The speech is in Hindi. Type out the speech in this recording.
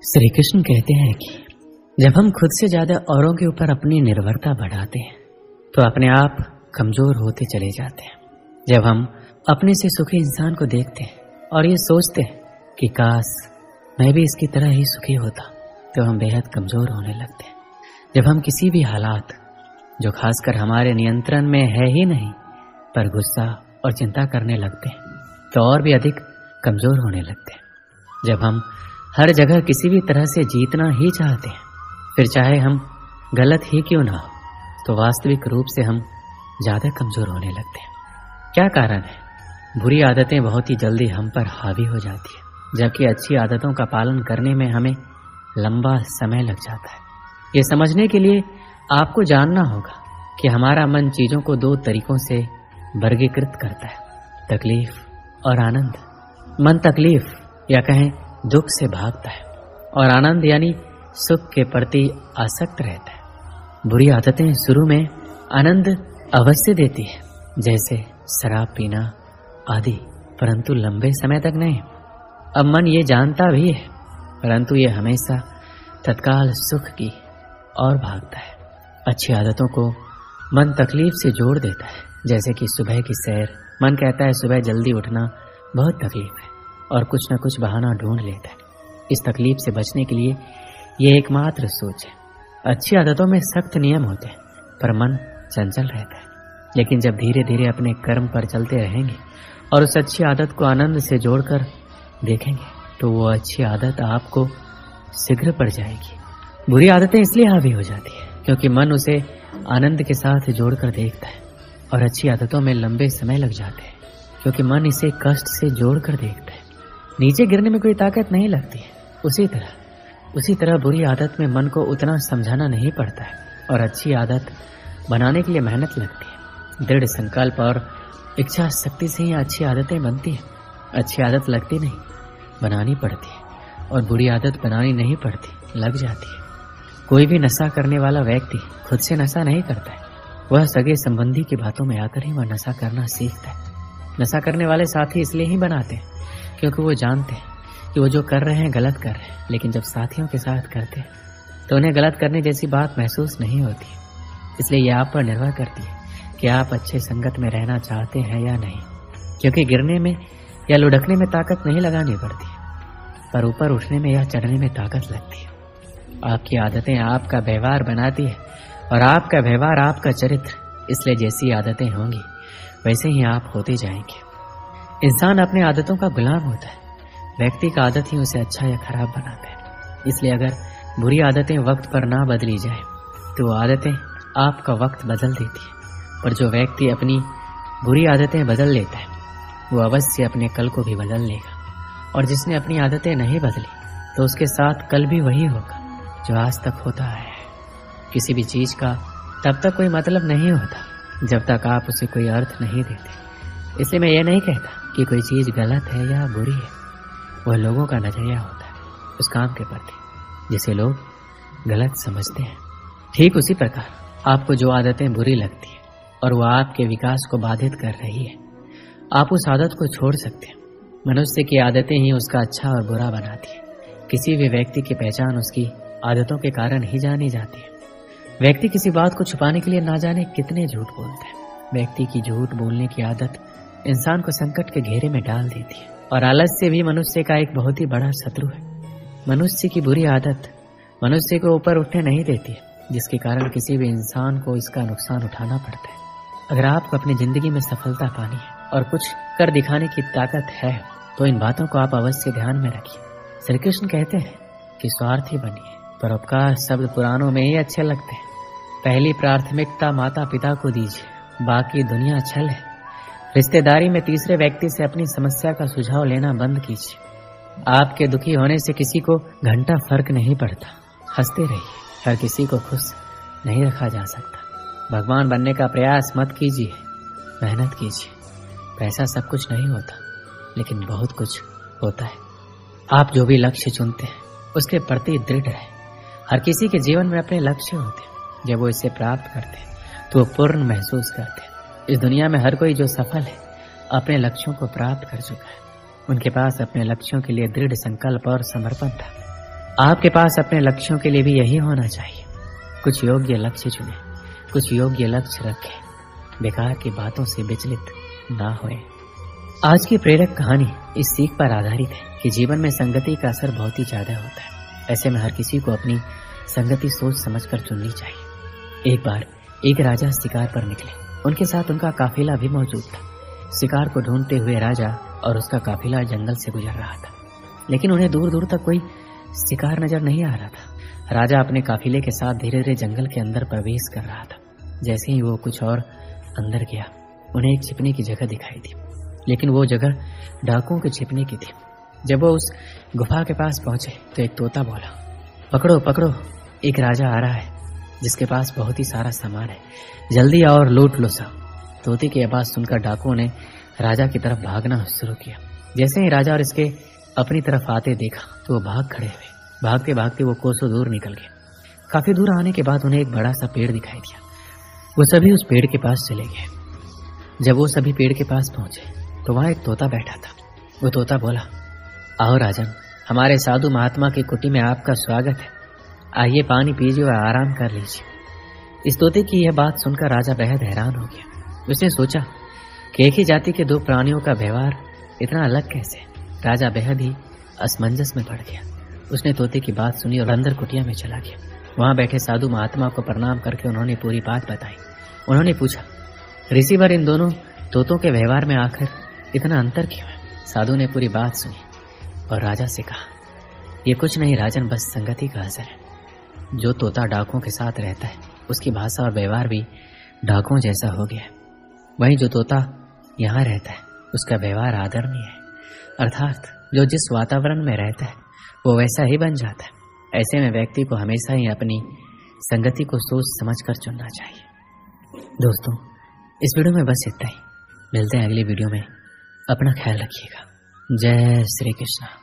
श्री कृष्ण कहते हैं कि जब हम खुद से ज्यादा औरों के ऊपर अपनी निर्भरता बढ़ाते हैं तो अपने आप कमजोर होते चले जाते हैं। जब हम अपने से सुखी इंसान को देखते हैं और ये सोचते हैं कि काश मैं भी इसकी तरह ही सुखी होता, तो हम बेहद कमजोर होने लगते हैं। जब हम किसी भी हालात जो खासकर हमारे नियंत्रण में है ही नहीं पर गुस्सा और चिंता करने लगते हैं तो और भी अधिक कमजोर होने लगते हैं। जब हम हर जगह किसी भी तरह से जीतना ही चाहते हैं, फिर चाहे हम गलत ही क्यों ना हो, तो वास्तविक रूप से हम ज्यादा कमजोर होने लगते हैं। क्या कारण है? बुरी आदतें बहुत ही जल्दी हम पर हावी हो जाती है, जबकि अच्छी आदतों का पालन करने में हमें लंबा समय लग जाता है। ये समझने के लिए आपको जानना होगा कि हमारा मन चीजों को दो तरीकों से वर्गीकृत करता है, तकलीफ और आनंद। मन तकलीफ या कहें दुख से भागता है और आनंद यानी सुख के प्रति आसक्त रहता है। बुरी आदतें शुरू में आनंद अवश्य देती है, जैसे शराब पीना आदि, परंतु लंबे समय तक नहीं। अब मन ये जानता भी है, परंतु ये हमेशा तत्काल सुख की ओर भागता है। अच्छी आदतों को मन तकलीफ से जोड़ देता है, जैसे कि सुबह की सैर। मन कहता है सुबह जल्दी उठना बहुत तकलीफ है और कुछ न कुछ बहाना ढूंढ लेता है। इस तकलीफ से बचने के लिए ये एकमात्र सोच है। अच्छी आदतों में सख्त नियम होते हैं, पर मन चंचल रहता है। लेकिन जब धीरे धीरे अपने कर्म पर चलते रहेंगे और उस अच्छी आदत को आनंद से जोड़कर देखेंगे, तो वो अच्छी आदत आपको शीघ्र पड़ जाएगी। बुरी आदतें इसलिए हावी हो जाती है क्योंकि मन उसे आनंद के साथ जोड़कर देखता है, और अच्छी आदतों में लंबे समय लग जाते हैं क्योंकि मन इसे कष्ट से जोड़कर देखता है। नीचे गिरने में कोई ताकत नहीं लगती है। उसी तरह बुरी आदत में मन को उतना समझाना नहीं पड़ता है, और अच्छी आदत बनाने के लिए मेहनत लगती है। दृढ़ संकल्प और इच्छा शक्ति से ही अच्छी आदतें बनती है। अच्छी आदत लगती नहीं, बनानी पड़ती है, और बुरी आदत बनानी नहीं पड़ती, लग जाती है। कोई भी नशा करने वाला व्यक्ति खुद से नशा नहीं करता है, वह सगे संबंधी की बातों में आकर ही वह नशा करना सीखता है। नशा करने वाले साथी इसलिए ही बनाते हैं क्योंकि वो जानते हैं कि वो जो कर रहे हैं गलत कर रहे हैं, लेकिन जब साथियों के साथ करते हैं तो उन्हें गलत करने जैसी बात महसूस नहीं होती। इसलिए ये आप पर निर्भर करती है कि आप अच्छे संगत में रहना चाहते हैं या नहीं, क्योंकि गिरने में या लुढ़कने में ताकत नहीं लगानी पड़ती, पर ऊपर उठने में या चढ़ने में ताकत लगती है। आपकी आदतें आपका व्यवहार बनाती है और आपका व्यवहार आपका चरित्र। इसलिए जैसी आदतें होंगी वैसे ही आप होते जाएंगे। इंसान अपने आदतों का गुलाम होता है। व्यक्ति का आदत ही उसे अच्छा या खराब बनाता है। इसलिए अगर बुरी आदतें वक्त पर ना बदली जाए तो वो आदतें आपका वक्त बदल देती है, पर जो व्यक्ति अपनी बुरी आदतें बदल लेता है वो अवश्य अपने कल को भी बदल लेगा। और जिसने अपनी आदतें नहीं बदली तो उसके साथ कल भी वही होगा जो आज तक होता है। किसी भी चीज का तब तक कोई मतलब नहीं होता जब तक आप उसे कोई अर्थ नहीं देते। इसलिए मैं ये नहीं कहता कि कोई चीज गलत है या बुरी है, वह लोगों का नजरिया होता है उस काम के प्रति जिसे लोग गलत समझते हैं। ठीक उसी प्रकार आपको जो आदतें बुरी लगती है और वह आपके विकास को बाधित कर रही है, आप उस आदत को छोड़ सकते हैं। मनुष्य की आदतें ही उसका अच्छा और बुरा बनाती है। किसी भी व्यक्ति की पहचान उसकी आदतों के कारण ही जानी जाती है। व्यक्ति किसी बात को छुपाने के लिए ना जाने कितने झूठ बोलते हैं। व्यक्ति की झूठ बोलने की आदत इंसान को संकट के घेरे में डाल देती है, और आलस्य भी मनुष्य का एक बहुत ही बड़ा शत्रु है। मनुष्य की बुरी आदत मनुष्य को ऊपर उठने नहीं देती है, जिसके कारण किसी भी इंसान को इसका नुकसान उठाना पड़ता है। अगर आपको अपनी जिंदगी में सफलता पानी है और कुछ कर दिखाने की ताकत है तो इन बातों को आप अवश्य ध्यान में रखिए। श्री कृष्ण कहते हैं कि स्वार्थी बनिए। परोपकार शब्द पुराणों में ही अच्छे लगते हैं। पहली प्राथमिकता माता पिता को दीजिए, बाकी दुनिया छल है। रिश्तेदारी में तीसरे व्यक्ति से अपनी समस्या का सुझाव लेना बंद कीजिए। आपके दुखी होने से किसी को घंटा फर्क नहीं पड़ता। हंसते रहिए, हर किसी को खुश नहीं रखा जा सकता। भगवान बनने का प्रयास मत कीजिए, मेहनत कीजिए। पैसा सब कुछ नहीं होता, लेकिन बहुत कुछ होता है। आप जो भी लक्ष्य चुनते हैं उसके प्रति दृढ़ रहे। हर किसी के जीवन में अपने लक्ष्य होते हैं। जब वो इसे प्राप्त करते हैं तो वो पूर्ण महसूस करते हैं। इस दुनिया में हर कोई जो सफल है अपने लक्ष्यों को प्राप्त कर चुका है। उनके पास अपने लक्ष्यों के लिए दृढ़ संकल्प और समर्पण था। आपके पास अपने लक्ष्यों के लिए भी यही होना चाहिए। कुछ योग्य लक्ष्य चुने, कुछ योग्य लक्ष्य रखें, बेकार की बातों से विचलित ना होए। आज की प्रेरक कहानी इस सीख पर आधारित है कि जीवन में संगति का असर बहुत ही ज्यादा होता है। ऐसे में हर किसी को अपनी संगति सोच समझकर चुननी चाहिए। एक बार एक राजा शिकार पर निकले। उनके साथ उनका काफिला भी मौजूद था। शिकार को ढूंढते हुए राजा और उसका काफिला जंगल से गुजर रहा था, लेकिन उन्हें दूर दूर तक कोई शिकार नजर नहीं आ रहा था। राजा अपने काफिले के साथ धीरे धीरे जंगल के अंदर प्रवेश कर रहा था। जैसे ही वो कुछ और अंदर गया, उन्हें एक छिपने की जगह दिखाई दी, लेकिन वो जगह डाकुओं के छिपने की थी। जब वो उस गुफा के पास पहुंचे तो एक तोता बोला, पकड़ो पकड़ो, एक राजा आ रहा है जिसके पास बहुत ही सारा सामान है, जल्दी आओ और लूट लो सब। तोते की आवाज सुनकर डाकुओं ने राजा की तरफ भागना शुरू किया। जैसे ही राजा और इसके अपनी तरफ आते देखा तो वो भाग खड़े हुए। भागते भागते वो कोसों दूर निकल गए। काफी दूर आने के बाद उन्हें एक बड़ा सा पेड़ दिखाई दिया। वो सभी उस पेड़ के पास चले गए। जब वो सभी पेड़ के पास पहुंचे तो वहां एक तोता बैठा था। वो तोता बोला, आओ राजन, हमारे साधु महात्मा की कुटी में आपका स्वागत है। आइए पानी पीजिए और आराम कर लीजिए। इस तोते की यह बात सुनकर राजा बेहद हैरान हो गया। उसने सोचा कि एक ही जाति के दो प्राणियों का व्यवहार इतना अलग कैसे। राजा बेहद ही असमंजस में पड़ गया। उसने तोते की बात सुनी और अंदर कुटिया में चला गया। वहां बैठे साधु महात्मा को प्रणाम करके उन्होंने पूरी बात बताई। उन्होंने पूछा, ऋषिवर, इन दोनों तोतों के व्यवहार में आखिर इतना अंतर क्यों है? साधु ने पूरी बात सुनी और राजा से कहा, ये कुछ नहीं राजन, बस संगति का असर है। जो तोता डाकुओं के साथ रहता है उसकी भाषा और व्यवहार भी डाकुओं जैसा हो गया है। वहीं जो तोता यहाँ रहता है उसका व्यवहार आदरणीय है, अर्थात जो जिस वातावरण में रहता है वो वैसा ही बन जाता है। ऐसे में व्यक्ति को हमेशा ही अपनी संगति को सोच समझकर चुनना चाहिए। दोस्तों, इस वीडियो में बस इतना ही। मिलते हैं अगली वीडियो में। अपना ख्याल रखिएगा। जय श्री कृष्ण।